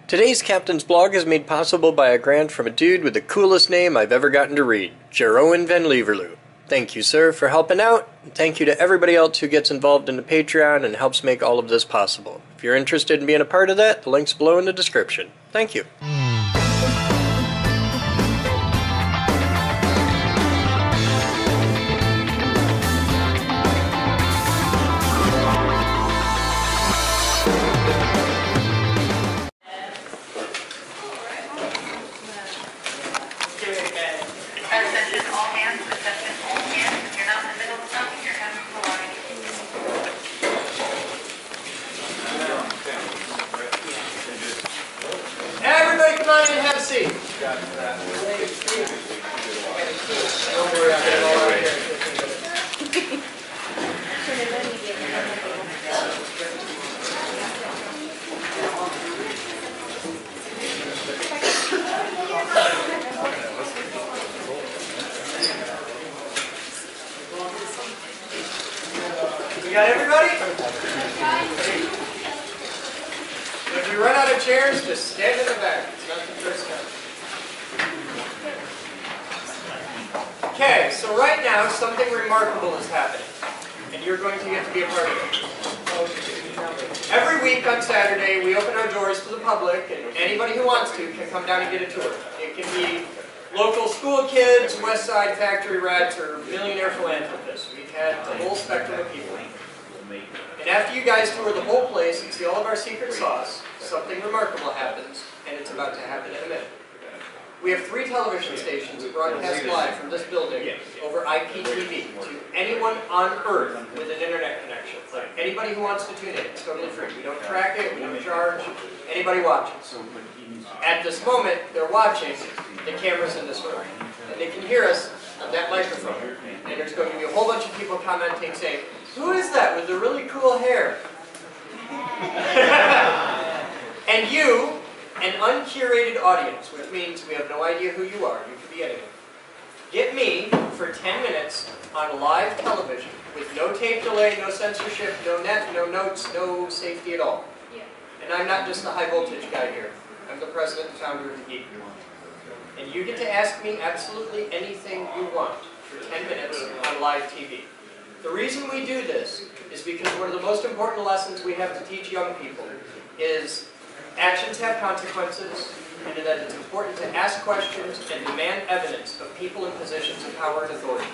Today's Captain's Blog is made possible by a grant from a dude with the coolest name I've ever gotten to read, Jeroen van Leverloo. Thank you, sir, for helping out. Thank you to everybody else who gets involved in the Patreon and helps make all of this possible. If you're interested in being a part of that, the link's below in the description. Thank you. Everybody come on in and have a seat. Don't worry, I'll get it all out here. You got everybody? If you run out of chairs, just stand in the back. It's not the first time. Okay, so right now something remarkable is happening, and you're going to get to be a part of it. Every week on Saturday, we open our doors to the public, and anybody who wants to can come down and get a tour. It can be local school kids, West Side factory rats, or millionaire philanthropists. We've had the whole spectrum of people. And after you guys tour the whole place and see all of our secret sauce, something remarkable happens, and it's about to happen in a minute. We have 3 television stations broadcast live from this building over IPTV to anyone on Earth with an internet connection. Like anybody who wants to tune in, it's totally free. We don't track it, we don't charge. Anybody watches. At this moment, they're watching the cameras in this room, and they can hear us on that microphone. And there's going to be a whole bunch of people commenting saying, "Who is that with the really cool hair?" And you, an uncurated audience, which means we have no idea who you are. You could be anyone. Get me for 10 minutes on live television with no tape delay, no censorship, no net, no notes, no safety at all. And I'm not just the high voltage guy here. I'm the president and founder of the Geek. And you get to ask me absolutely anything you want for 10 minutes on live TV. The reason we do this is because one of the most important lessons we have to teach young people is actions have consequences, and that it's important to ask questions and demand evidence of people in positions of power and authority.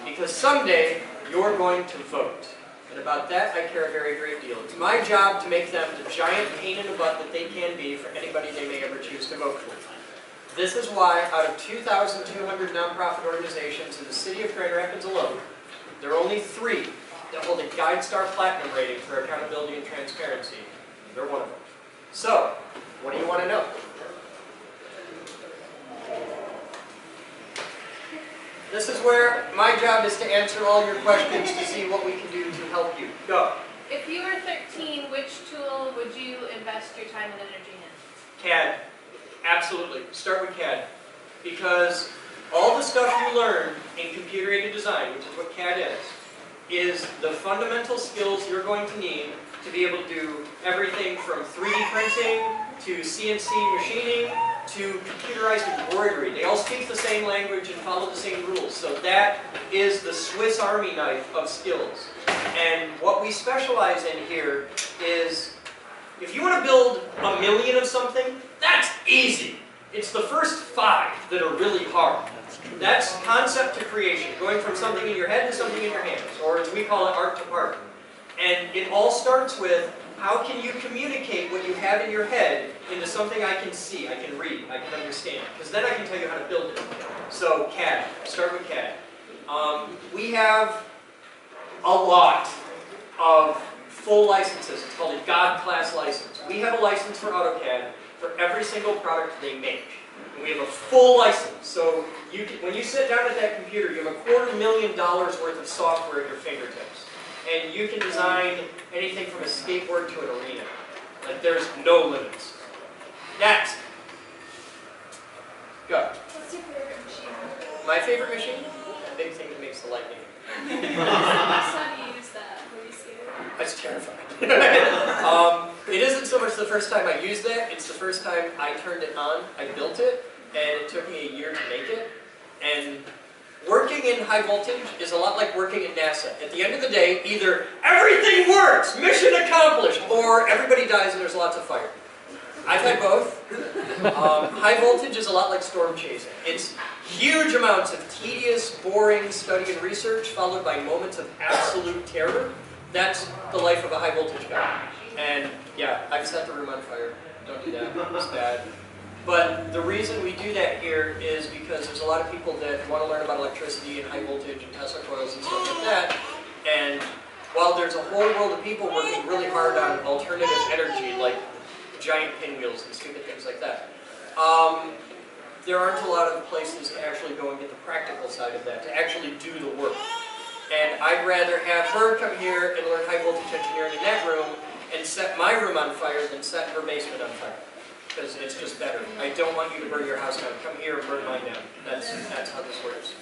Because someday, you're going to vote. And about that, I care a very great deal. It's my job to make them the giant pain in the butt that they can be for anybody they may ever choose to vote for. This is why, out of 2,200 nonprofit organizations in the city of Grand Rapids alone, there are only 3 that hold a GuideStar Platinum rating for accountability and transparency. They're one of them. So, what do you want to know? This is where my job is to answer all your questions to see what we can do to help you. Go. If you were 13, which tool would you invest your time and energy in? CAD. Absolutely. Start with CAD. Because all the stuff you learn in computer-aided design, which is what CAD is the fundamental skills you're going to need to be able to do everything from 3D printing to CNC machining to computerized embroidery. They all speak the same language and follow the same rules. So that is the Swiss Army knife of skills. And what we specialize in here is, if you want to build 1 million of something, that's easy. It's the first 5 that are really hard. That's concept to creation, going from something in your head to something in your hands, or as we call it, art to part. And it all starts with, how can you communicate what you have in your head into something I can see, I can read, I can understand? Because then I can tell you how to build it. So CAD, start with CAD. We have a lot of full licenses. It's called a God class license. We have a license for AutoCAD for every single product they make. And we have a full license. So you can, when you sit down at that computer, you have $250,000 worth of software at your fingertips. And you can design anything from a skateboard to an arena. Like, there's no limits. Next. Go. What's your favorite machine? My favorite machine? That big thing that makes the lightning. How do you use that? Were you scared? I was terrified. it isn't so much the first time I used that, it's the first time I turned it on. I built it, and it took me a year to make it. And working in high voltage is a lot like working at NASA. At the end of the day, either everything works, mission accomplished, or everybody dies and there's lots of fire. I've had both. High voltage is a lot like storm chasing. It's huge amounts of tedious, boring study and research, followed by moments of absolute terror. That's the life of a high voltage guy. And yeah, I've set the room on fire. Don't do that, it's bad. But the reason we do that here is because there's a lot of people that want to learn about electricity and high voltage and Tesla coils and stuff like that. And while there's a whole world of people working really hard on alternative energy, like giant pinwheels and stupid things like that, there aren't a lot of places to actually go and get the practical side of that, to actually do the work. And I'd rather have her come here and learn high voltage engineering in that room and set my room on fire than set her basement on fire. Because it's just better. I don't want you to burn your house down. Come here and burn mine down. That's how this works.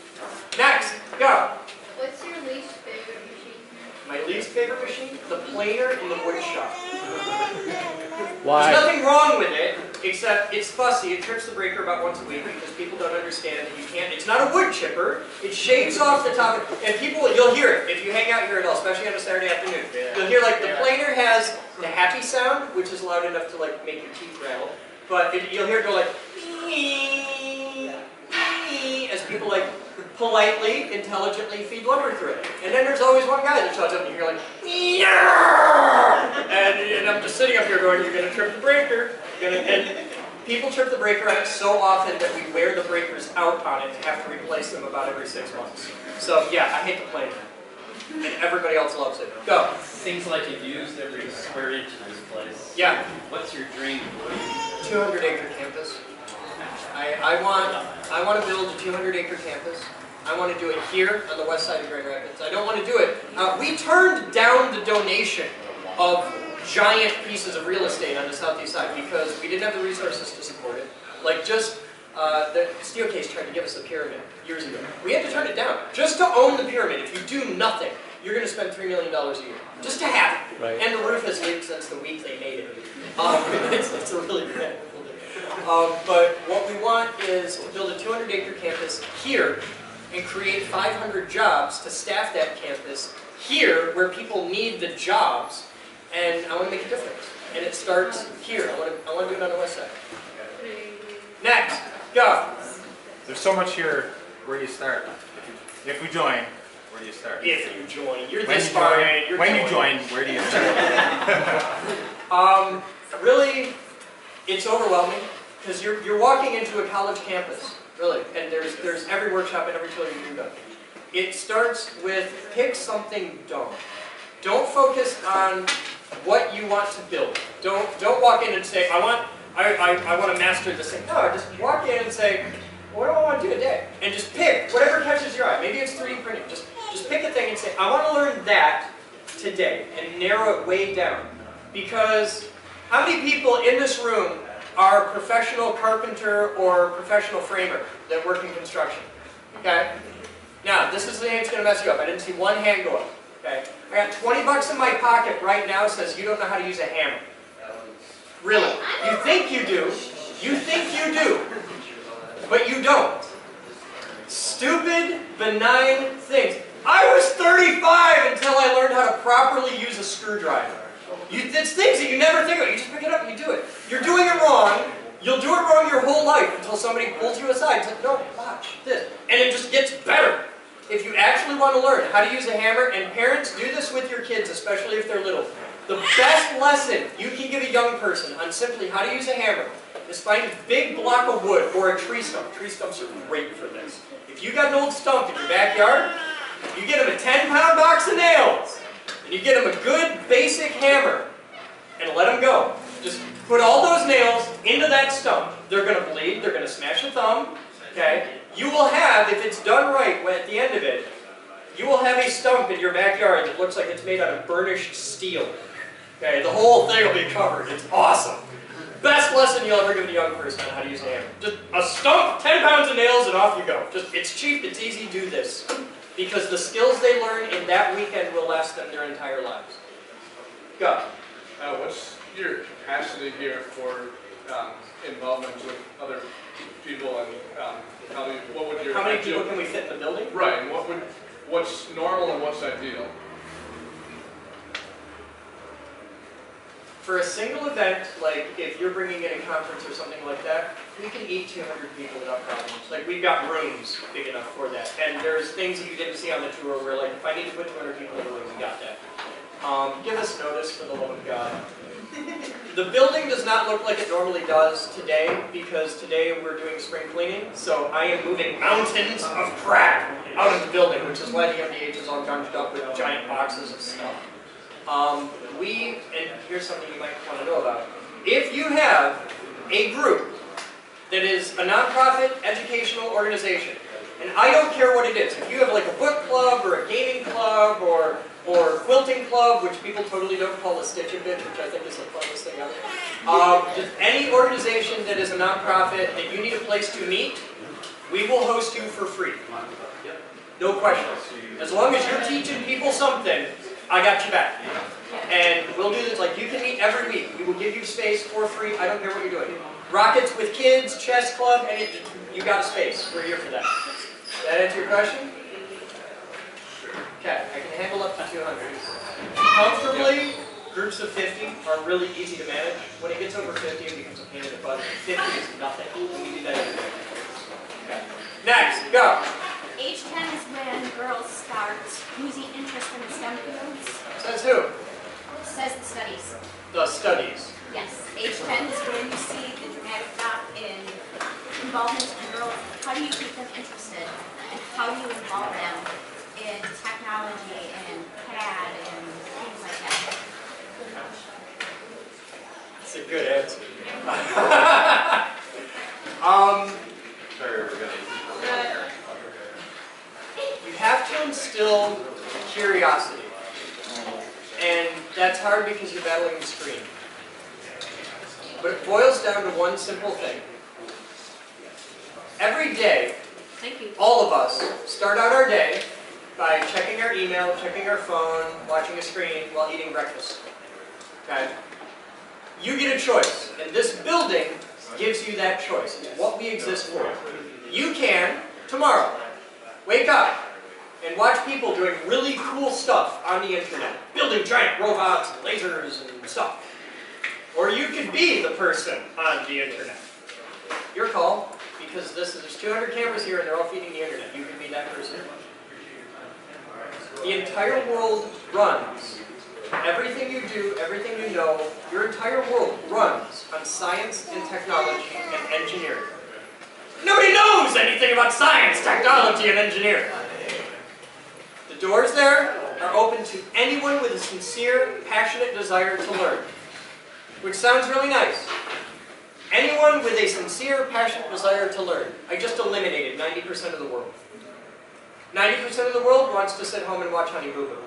Next, go! What's your least favorite machine? My least favorite machine? The planer in the wood shop. Why? There's nothing wrong with it, except it's fussy. It trips the breaker about once a week because people don't understand that you can't. It's not a wood chipper. It shaves off the top. And people, you'll hear it if you hang out here at all, especially on a Saturday afternoon. You'll hear like the planer has the happy sound, which is loud enough to like make your teeth rattle. But you'll hear it go like as people like politely, intelligently feed lumber through it. And then there's always one guy that shows up and you're like, and I'm just sitting up here going, you're going to trip the breaker. And people trip the breaker on it so often that we wear the breakers out on it and have to replace them about every 6 months. So yeah, I hate the planer. And everybody else loves it. Go. Seems like you've used every square inch of this place. Yeah. What's your dream? 200-acre campus. I want to build a 200-acre campus. I want to do it here on the west side of Grand Rapids. I don't want to do it. We turned down the donation of giant pieces of real estate on the southeast side because we didn't have the resources to support it. Like just the Steelcase tried to give us the pyramid years ago. We had to turn it down. Just to own the pyramid, if you do nothing, you're going to spend $3 million a year. Just to have it. Right. And the roof has leaked since the week they made it. It's a really bad building. But what we want is to build a 200-acre campus here and create 500 jobs to staff that campus here where people need the jobs. And I want to make a difference. And it starts here. I want to do it on the west side. Next, go. There's so much here. Where do you start? If we join, where do you start? If you join, you're When this you far join, in. You're when you joining. join, where do you start? Really, it's overwhelming because you're walking into a college campus, really, and there's every workshop and every tool you can go. It starts with pick something dumb. Don't focus on what you want to build. Don't walk in and say I want to master this thing. No, just walk in and say what do I want to do today, and just pick whatever catches your eye. Maybe it's 3D printing. Just pick a thing and say I want to learn that today, and narrow it way down. Because how many people in this room are professional carpenter or professional framer that work in construction? Okay? Now, this is the thing that's going to mess you up. I didn't see one hand go up. Okay? I got 20 bucks in my pocket right now that says you don't know how to use a hammer. Really. You think you do. You think you do. But you don't. Stupid, benign things. I was 35 until I learned how to properly use a screwdriver. It's things that you never think about. You just pick it up and you do it. You're doing it wrong. You'll do it wrong your whole life until somebody pulls you aside and says, no, watch this. And it just gets better. If you actually want to learn how to use a hammer, and parents, do this with your kids, especially if they're little. The best lesson you can give a young person on simply how to use a hammer is find a big block of wood or a tree stump. Tree stumps are great for this. If you got an old stump in your backyard, you get them a 10-pound box of nails. And you get them a good basic hammer and let them go. Just put all those nails into that stump. They're going to bleed. They're going to smash your thumb. Okay? You will have, if it's done right at the end of it, you will have a stump in your backyard that looks like it's made out of burnished steel. Okay? The whole thing will be covered. It's awesome. Best lesson you'll ever give a young person on how to use a hammer. Just a stump, 10 pounds of nails, and off you go. It's cheap. It's easy. Do this. Because the skills they learn in that weekend will last them their entire lives. Go. your capacity here for involvement with other people, and what would your How many people can we fit in the building? Right, and what's normal and what's ideal? For a single event, like if you're bringing in a conference or something like that, we can eat 200 people without problems. Like we've got rooms big enough for that. And there's things that you didn't see on the tour where like, if I need to put 200 people in a room, we got that. Give us notice for the love of God. The building does not look like it normally does today because today we're doing spring cleaning. So I am moving mountains of crap out of the building, which is why the MDH is all gunged up with giant boxes of stuff. And here's something you might want to know about. If you have a group that is a nonprofit educational organization, and I don't care what it is, if you have like a book club or a gaming club or quilting club, which people totally don't call a stitch and bitch, which I think is the funniest thing ever. Just any organization that is a nonprofit that you need a place to meet, we will host you for free. No question. As long as you're teaching people something, I got you back. And we'll do this, like you can meet every week. We will give you space for free. I don't care what you're doing. Rockets with kids, chess club, and you got a space. We're here for that. Does that answer your question? Okay, I can handle up to 200. Comfortably, groups of 50 are really easy to manage. When it gets over 50, it becomes a pain in the butt. 50 is nothing. We do that every day. Okay. Next, go. Age 10 is when girls start losing interest in the STEM fields. Says who? Says the studies. The studies. Yes. Age 10 is when you see the dramatic drop in involvement in girls. How do you keep them interested? And how do you involve them in technology and CAD and things like that? That's a good answer. You have to instill curiosity. And that's hard because you're battling the screen. But it boils down to one simple thing. Every day, all of us start out our day by checking our email, checking our phone, watching a screen while eating breakfast. Okay? You get a choice, and this building gives you that choice. It's what we exist for. You can, tomorrow, wake up and watch people doing really cool stuff on the internet, building giant robots and lasers and stuff. Or you could be the person on the internet. Your call, because there's 200 cameras here and they're all feeding the internet. You can be that person. The entire world runs. Everything you do, everything you know, your entire world runs on science and technology and engineering. Nobody knows anything about science, technology, and engineering. The doors there are open to anyone with a sincere, passionate desire to learn. Which sounds really nice. Anyone with a sincere, passionate desire to learn. I just eliminated 90% of the world. 90% of the world wants to sit home and watch Honey Boo Boo.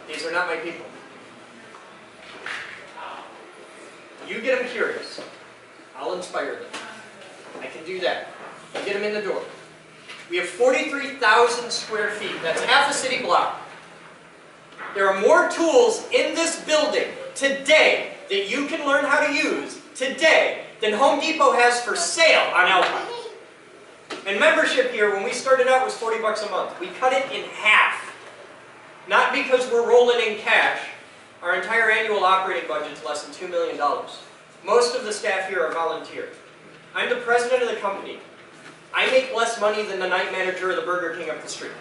These are not my people. You get them curious. I'll inspire them. I can do that. You get them in the door. We have 43,000 square feet. That's half a city block. There are more tools in this building today that you can learn how to use today than Home Depot has for sale on Alpine. And membership here, when we started out, was 40 bucks a month. We cut it in half. Not because we're rolling in cash. Our entire annual operating budget is less than $2 million. Most of the staff here are volunteer. I'm the president of the company. I make less money than the night manager of the Burger King up the street.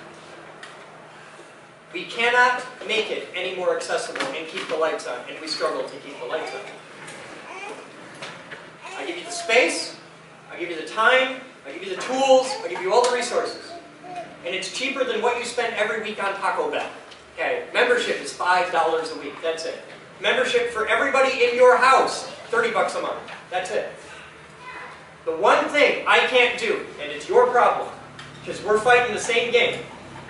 We cannot make it any more accessible and keep the lights on, and we struggle to keep the lights on. I give you the space, I give you the time, I give you the tools, I give you all the resources. And it's cheaper than what you spend every week on Taco Bell. Okay, membership is $5 a week, that's it. Membership for everybody in your house, 30 bucks a month, that's it. The one thing I can't do, and it's your problem, because we're fighting the same game,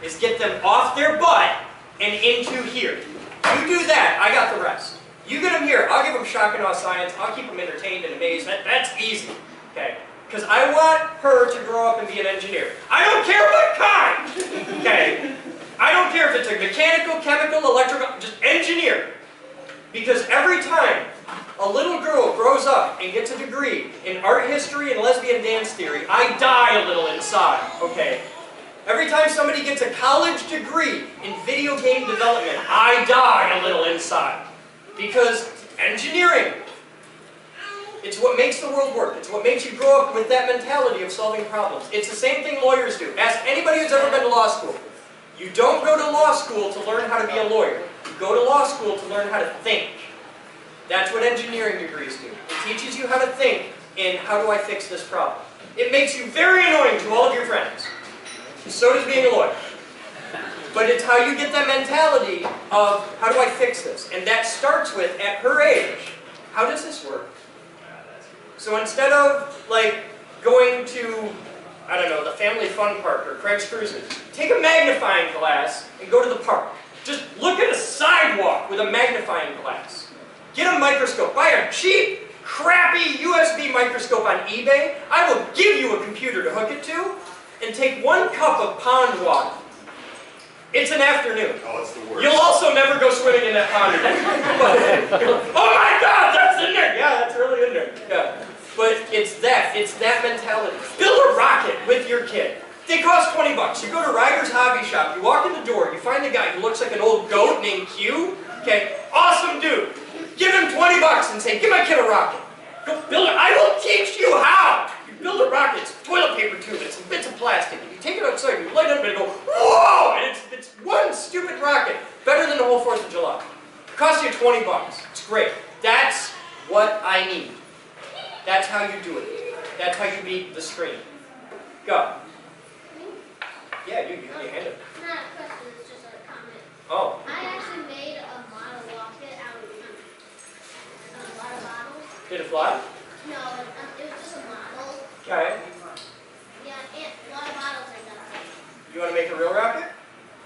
is get them off their butt and into here. You do that, I got the rest. You get them here, I'll give them shock and awe science, I'll keep them entertained and amazed, that's easy. Okay? Because I want her to grow up and be an engineer. I don't care what kind! Okay? I don't care if it's a mechanical, chemical, electrical, just engineer. Because every time a little girl grows up and gets a degree in art history and lesbian dance theory, I die a little inside, okay? Every time somebody gets a college degree in video game development, I die a little inside. Because engineering, it's what makes the world work. It's what makes you grow up with that mentality of solving problems. It's the same thing lawyers do. Ask anybody who's ever been to law school. You don't go to law school to learn how to be a lawyer. You go to law school to learn how to think. That's what engineering degrees do. It teaches you how to think in how do I fix this problem. It makes you very annoying to all of your friends. So does being a lawyer. But it's how you get that mentality of how do I fix this? And that starts with, at her age, how does this work? So instead of like going to, I don't know, the family fun park or Craig's Cruises, take a magnifying glass and go to the park. Just look at a sidewalk with a magnifying glass. Get a microscope. Buy a cheap, crappy USB microscope on eBay. I will give you a computer to hook it to. And take 1 cup of pond water. It's an afternoon. Oh, it's the worst. You'll also never go swimming in that pond again. Oh my God, that's in there! Yeah, that's really in there. Yeah. But it's that mentality. Build a rocket with your kid. They cost 20 bucks. You go to Ryder's Hobby Shop, you walk in the door, you find a guy who looks like an old goat named Q. Okay, awesome dude. Give him 20 bucks and say, give my kid a rocket. Go build it. I will teach you how. Build a rocket, it's toilet paper tube, it's some bits of plastic. You take it outside, you light it up and go, whoa! And it's one stupid rocket. Better than the whole 4th of July. It costs you 20 bucks. It's great. That's what I need. That's how you do it. That's how you beat the screen. Go. Yeah, you hand it. It's not a question, it's just a comment. Oh. I actually made a model rocket out of a lot of bottles. Did it fly? No, it was just a model. Okay. Yeah, and a lot of bottles I got. You want to make a real rocket?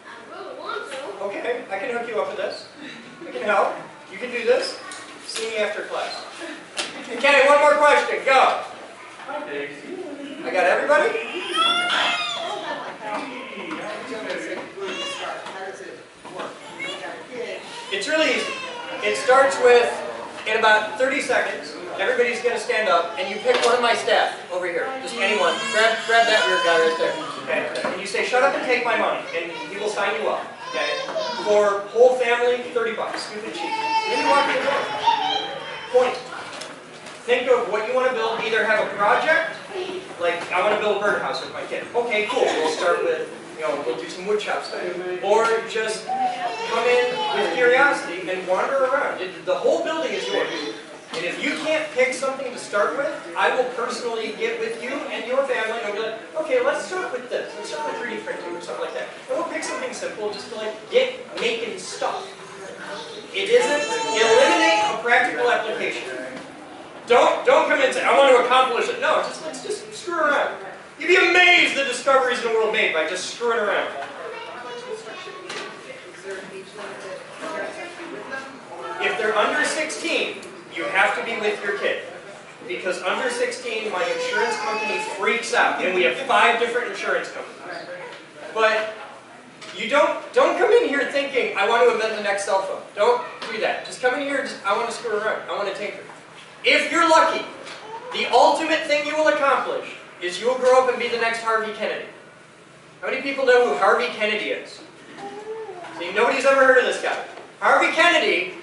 I really want to. Okay, I can hook you up with this. I can help. You can do this. See me after class. Okay, one more question. Go. I got everybody? It's really easy. It starts with, in about 30 seconds, everybody's going to stand up, and you pick one of my staff over here. Just anyone. Grab that weird guy right there. Okay? And you say, shut up and take my money, and he will sign you up. Okay? For whole family, 30 bucks. Stupid cheap. And then you walk in the door. Point. Think of what you want to build. Either have a project, like I want to build a birdhouse with my kid. Okay, cool. We'll start with, we'll do some wood shop stuff. Or just come in with curiosity and wander around. The whole building is yours. And if you can't pick something to start with, I will personally get with you and your family and I'll be like, okay, let's start with this. Let's start with 3D printing or something like that. And we'll pick something simple just to get making stuff. It isn't eliminate a practical application. Don't come in and say, I want to accomplish it. No, let's just screw around. You'd be amazed the discoveries in the world made by just screwing around. If they're under 16, you have to be with your kid. Because under 16, my insurance company freaks out. And we have 5 different insurance companies. But you don't come in here thinking, I want to invent the next cell phone. Don't do that. Just come in here, I want to screw around. I want to tinker. If you're lucky, the ultimate thing you will accomplish is you will grow up and be the next Harvey Kennedy. How many people know who Harvey Kennedy is? See, nobody's ever heard of this guy. Harvey Kennedy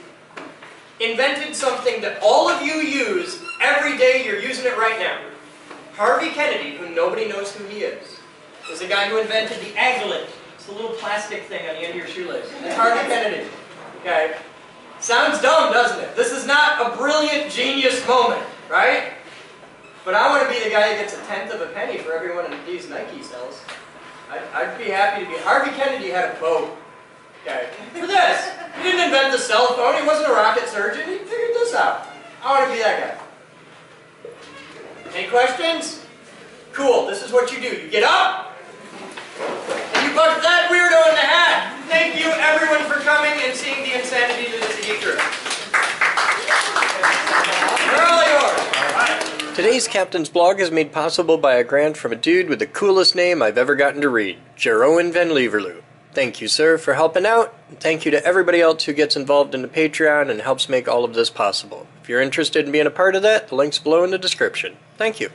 invented something that all of you use every day. You're using it right now. Harvey Kennedy, who nobody knows who he is the guy who invented the aglet. It's the little plastic thing on the end of your shoelace. That's Harvey Kennedy. Okay? Sounds dumb, doesn't it? This is not a brilliant genius moment, right? But I want to be the guy who gets 1/10 of a penny for every one of these Nike sells. I'd be happy to be. Harvey Kennedy had a boat. Okay. For this. He didn't invent the cell phone. He wasn't a rocket surgeon. He figured this out. I want to be that guy. Any questions? Cool. This is what you do. You get up, and you punch that weirdo in the hat. Thank you, everyone, for coming and seeing the insanity that is the Geek Group. They're all yours. Today's Captain's Blog is made possible by a grant from a dude with the coolest name I've ever gotten to read, Jeroen van Leverloo. Thank you, sir, for helping out. Thank you to everybody else who gets involved in the Patreon and helps make all of this possible. If you're interested in being a part of that, the link's below in the description. Thank you.